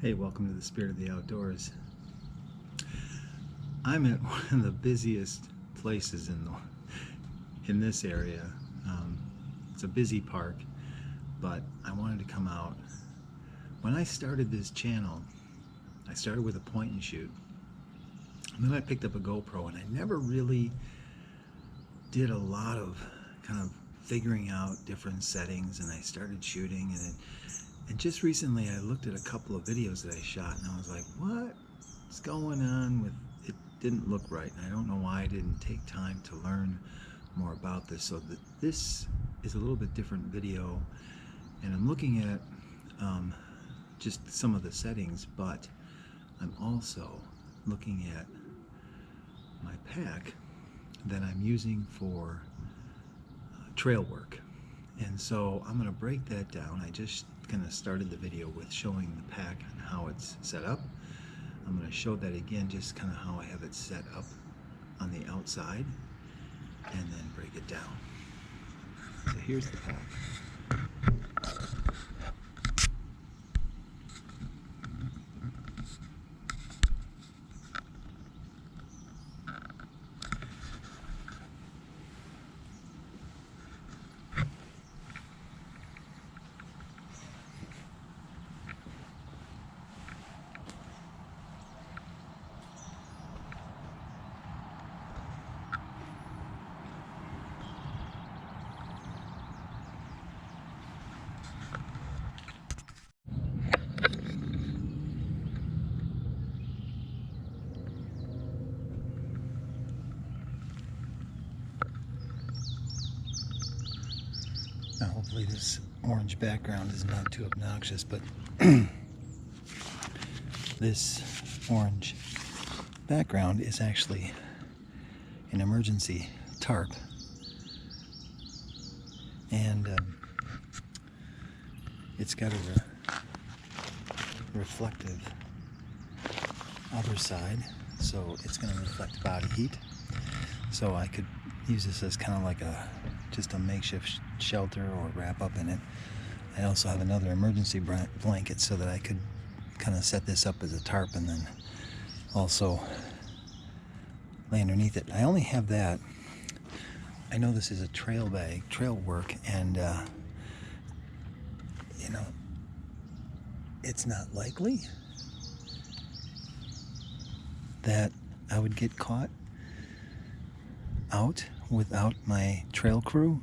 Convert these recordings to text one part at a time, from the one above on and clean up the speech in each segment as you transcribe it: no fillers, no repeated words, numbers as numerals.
Hey, welcome to the Spirit of the Outdoors. I'm at one of the busiest places in this area. It's a busy park, but I wanted to come out. When I started this channel, I started with a point and shoot. And then I picked up a GoPro, and I never really did a lot of kind of figuring out different settings, and I started shooting, and just recently I looked at a couple of videos that I shot, and I was like, what's going on with it? Didn't look right, and I don't know why I didn't take time to learn more about this. So this is a little bit different video, and I'm looking at just some of the settings, but I'm also looking at my pack that I'm using for trail work. And so I'm going to break that down. I just kind of started the video with showing the pack and how it's set up. I'm going to show that again, just kind of how I have it set up on the outside, and then break it down. So here's the pack. Now hopefully this orange background is not too obnoxious, but this orange background is actually an emergency tarp, and it's got a reflective other side, so it's going to reflect body heat. So I could use this as kind of like just a makeshift shelter or wrap up in it. I also have another emergency blanket so that I could kind of set this up as a tarp and then also lay underneath it. I only have that. I know this is a trail bag, trail work, and you know, it's not likely that I would get caught out without my trail crew,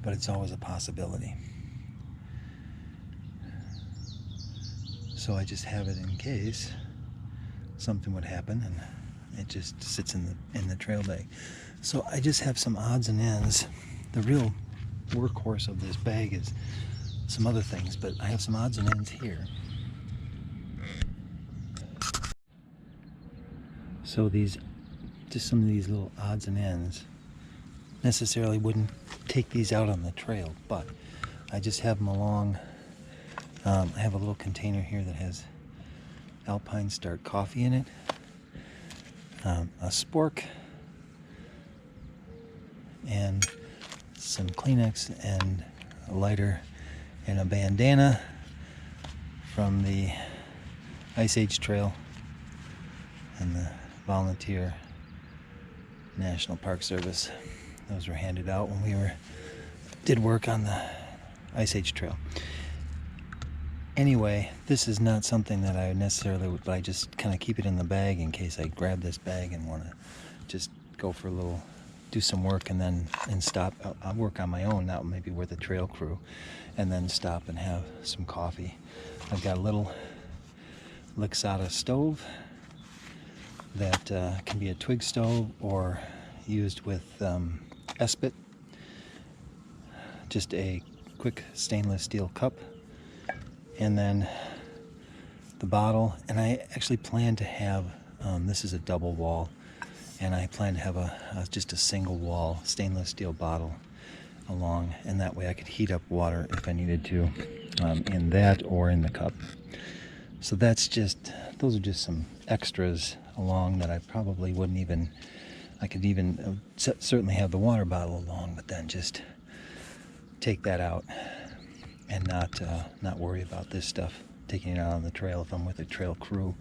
but it's always a possibility. So I just have it in case something would happen, and it just sits in the trail bag. So I just have some odds and ends. The real workhorse of this bag is some other things, but I have some odds and ends here. So just some of these little odds and ends necessarily wouldn't take these out on the trail, but I just have them along. I have a little container here that has Alpine Start coffee in it, a spork, and some Kleenex, and a lighter, and a bandana from the Ice Age Trail and the Volunteer National Park Service. Those were handed out when we did work on the Ice Age Trail. Anyway, this is not something that I necessarily would, but I just kind of keep it in the bag in case I grab this bag and want to just go for a little, do some work and stop. I'll work on my own, not maybe with the trail crew, and then stop and have some coffee. I've got a little Lixada stove that can be a twig stove or used with Espit. Just a quick stainless steel cup, and then the bottle. And I actually plan to have this is a double wall, and I plan to have just a single wall stainless steel bottle along, and that way I could heat up water if I needed to in that or in the cup. So those are just some extras along that I probably wouldn't even, I could even certainly have the water bottle along, but then just take that out. and not worry about this stuff taking it out on the trail if I'm with a trail crew.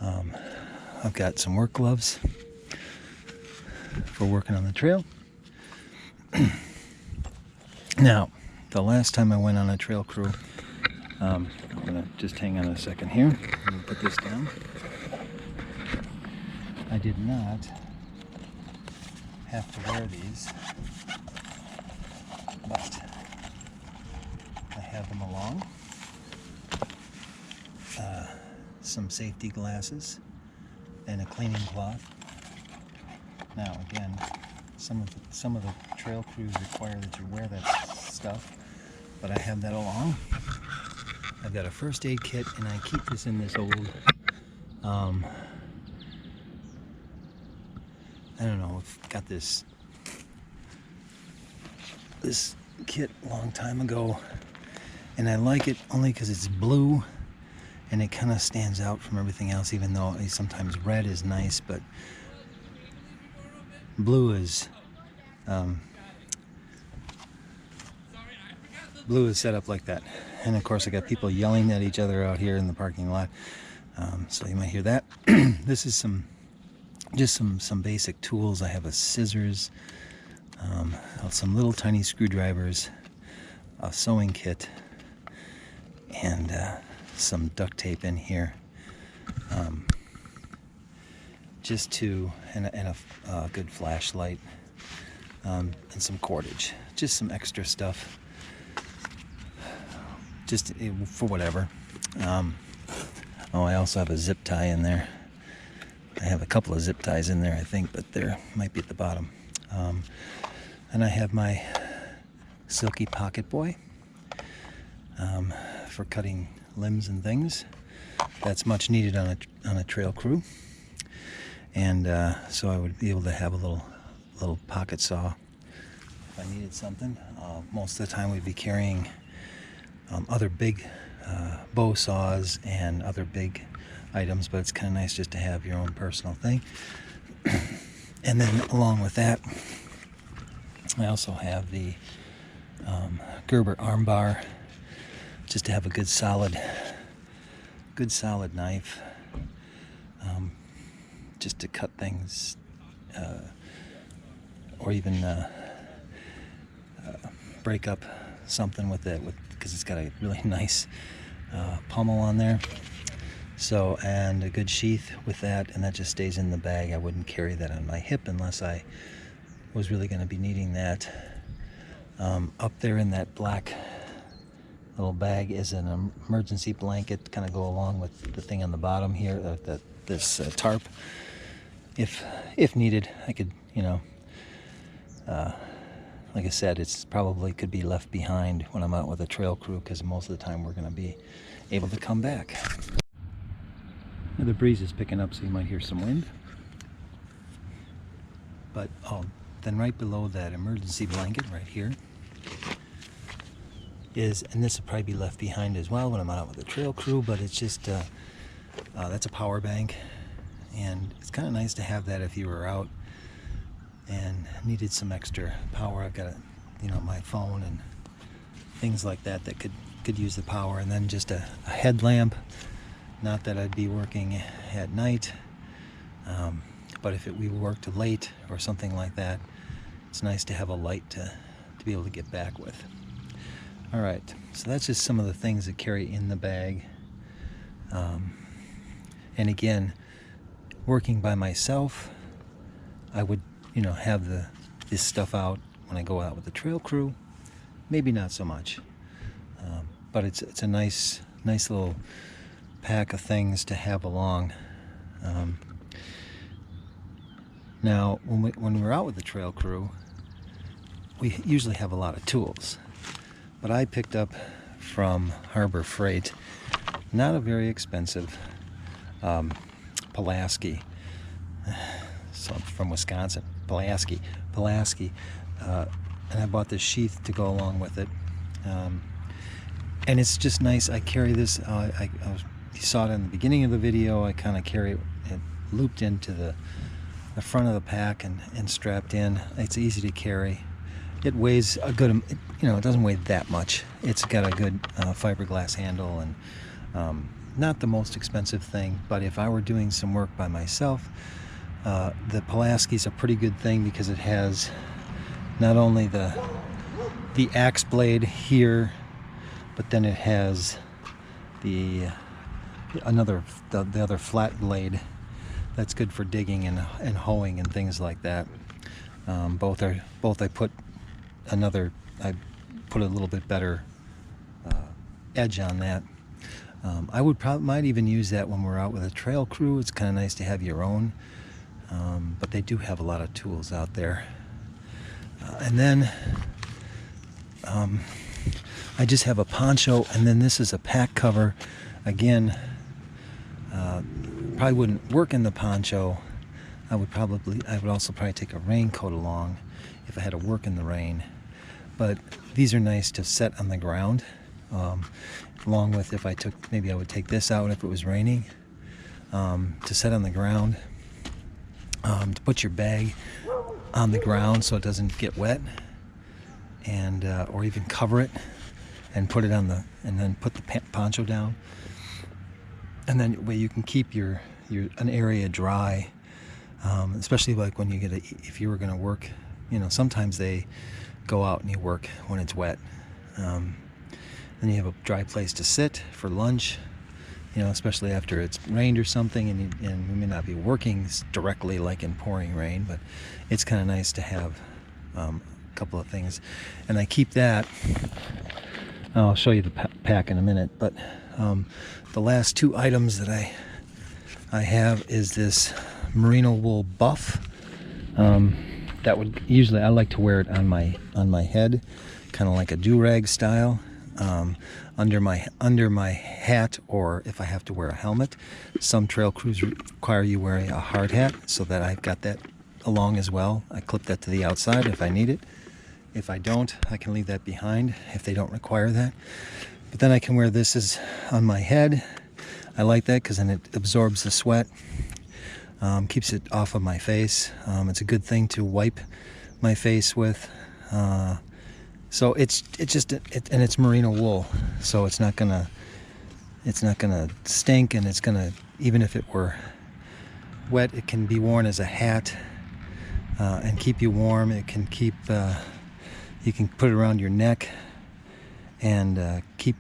I've got some work gloves for working on the trail. Now, the last time I went on a trail crew, I'm gonna just hang on a second here. I'm gonna put this down. I did not have to wear these, but I have them along. Some safety glasses and a cleaning cloth. Now again, some of the trail crews require that you wear that stuff, but I have that along. I've got a first aid kit, and I keep this in this old I don't know, I've got this kit a long time ago, and I like it only because it's blue and it kind of stands out from everything else, even though sometimes red is nice, but blue is set up like that. And of course I got people yelling at each other out here in the parking lot, so you might hear that. This is just some basic tools. I have a scissors, some little tiny screwdrivers, a sewing kit, and some duct tape in here, and a good flashlight, and some cordage, just some extra stuff, just for whatever. I also have a zip tie in there. I have a couple of zip ties in there, I think, but there might be at the bottom. And I have my Silky Pocket Boy for cutting limbs and things. That's much needed on a trail crew. And so I would be able to have a little pocket saw if I needed something. Most of the time we'd be carrying other big bow saws and other big items, but it's kind of nice just to have your own personal thing. And then along with that, I also have the Gerber arm bar, just to have a good solid knife, just to cut things, or even break up something with it, because it's got a really nice pommel on there. So, and a good sheath with that, and that just stays in the bag. I wouldn't carry that on my hip unless I was really going to be needing that. Up there in that black little bag is an emergency blanket, kind of go along with the thing on the bottom here, this tarp. If needed, I could, like I said, it's probably could be left behind when I'm out with a trail crew, because most of the time we're going to be able to come back. Now the breeze is picking up, so you might hear some wind. But then right below that emergency blanket right here is, and this will probably be left behind as well when I'm out with the trail crew, but it's just that's a power bank, and it's kind of nice to have that if you were out and needed some extra power. I've got my phone and things like that could use the power, and then just a headlamp. Not that I'd be working at night, but if we worked late or something like that, it's nice to have a light to be able to get back with. All right, so that's just some of the things that carry in the bag. And again, working by myself, I would have this stuff out when I go out with the trail crew. Maybe not so much, but it's a nice little pack of things to have along. Now, when we're out with the trail crew, we usually have a lot of tools, but I picked up from Harbor Freight, not a very expensive Pulaski, so from Wisconsin, Pulaski, and I bought this sheath to go along with it, and it's just nice. I carry this. You saw it in the beginning of the video. I kind of carry it looped into the front of the pack and strapped in. It's easy to carry, It weighs a good, it doesn't weigh that much. It's got a good fiberglass handle, and not the most expensive thing, but if I were doing some work by myself, the Pulaski's a pretty good thing because it has not only the axe blade here, but then it has the other flat blade that's good for digging and hoeing and things like that. Both I put a little bit better edge on that. I might even use that when we're out with a trail crew. It's kind of nice to have your own, but they do have a lot of tools out there. And then I just have a poncho, and then this is a pack cover. Again, probably wouldn't work in the poncho. I would also probably take a raincoat along if I had to work in the rain. But these are nice to set on the ground, along with maybe I would take this out if it was raining, to set on the ground, to put your bag on the ground so it doesn't get wet, and or even cover it and put it and then put the poncho down, and then where you can keep an area dry, especially like when if you were going to work, sometimes they go out and you work when it's wet. Then you have a dry place to sit for lunch, especially after it's rained or something, and we may not be working directly like in pouring rain, but it's kind of nice to have a couple of things. And I keep that. I'll show you the pack in a minute, but the last two items that I have is this merino wool buff. That would usually, I like to wear it on my head, kind of like a do-rag style, under my hat, or if I have to wear a helmet. Some trail crews require you wearing a hard hat, so that I've got that along as well. I clip that to the outside if I need it. If I don't, I can leave that behind if they don't require that. But then I can wear this on my head. I like that because then it absorbs the sweat, keeps it off of my face. It's a good thing to wipe my face with. So it's merino wool, so it's not gonna stink, and even if it were wet, it can be worn as a hat and keep you warm. It can keep you can put it around your neck and keep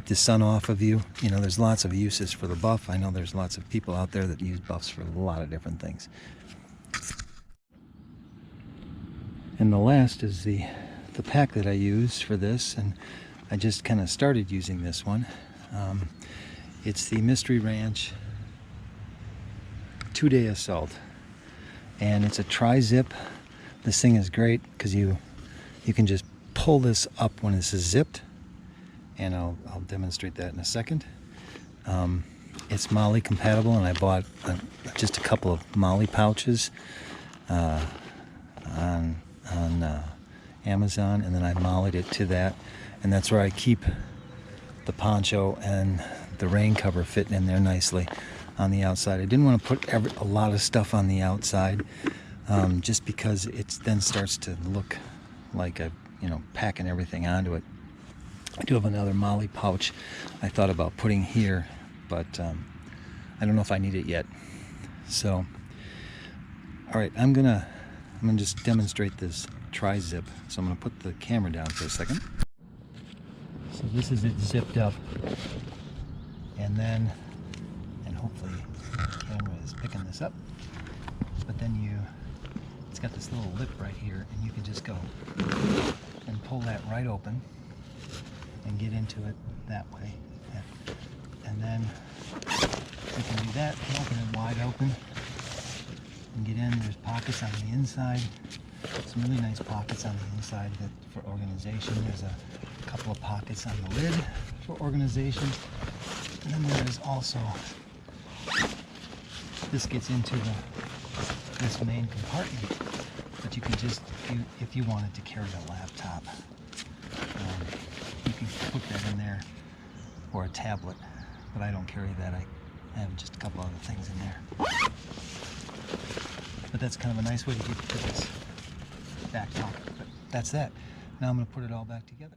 the sun off of you. There's lots of uses for the buff. I know there's lots of people out there that use buffs for a lot of different things. And the last is the pack that I use for this, and I just kind of started using this one. It's the Mystery Ranch 2-Day Assault, and it's a tri-zip. This thing is great because you can just pull this up when this is zipped, and I'll demonstrate that in a second. It's MOLLE compatible, and I bought just a couple of MOLLE pouches on Amazon, and then I MOLLE'd it to that, and that's where I keep the poncho and the rain cover fitting in there nicely on the outside. I didn't want to put a lot of stuff on the outside, just because it then starts to look like packing everything onto it. I do have another MOLLE pouch I thought about putting here, but I don't know if I need it yet. So, all right, I'm gonna just demonstrate this tri-zip. So I'm gonna put the camera down for a second. So this is it zipped up, and hopefully the camera is picking this up. But then it's got this little lip right here, and you can just go and pull that right open and get into it that way. And then you can do that, open it wide open and get in. There's pockets on the inside, some really nice pockets on the inside for organization. There's a couple of pockets on the lid for organization, and then there is also, this gets into this main compartment, but you can just, if you wanted to carry a laptop, you can put that in there, or a tablet, but I don't carry that. I have just a couple other things in there. But that's kind of a nice way to get to this back pocket. But that's that. Now I'm going to put it all back together.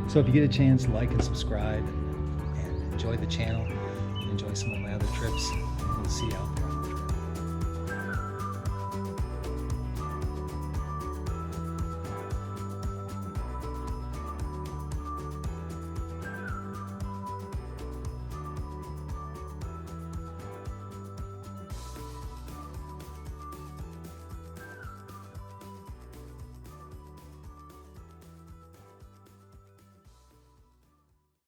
So if you get a chance, like and subscribe and enjoy the channel and enjoy some of my other trips. We'll see you out there.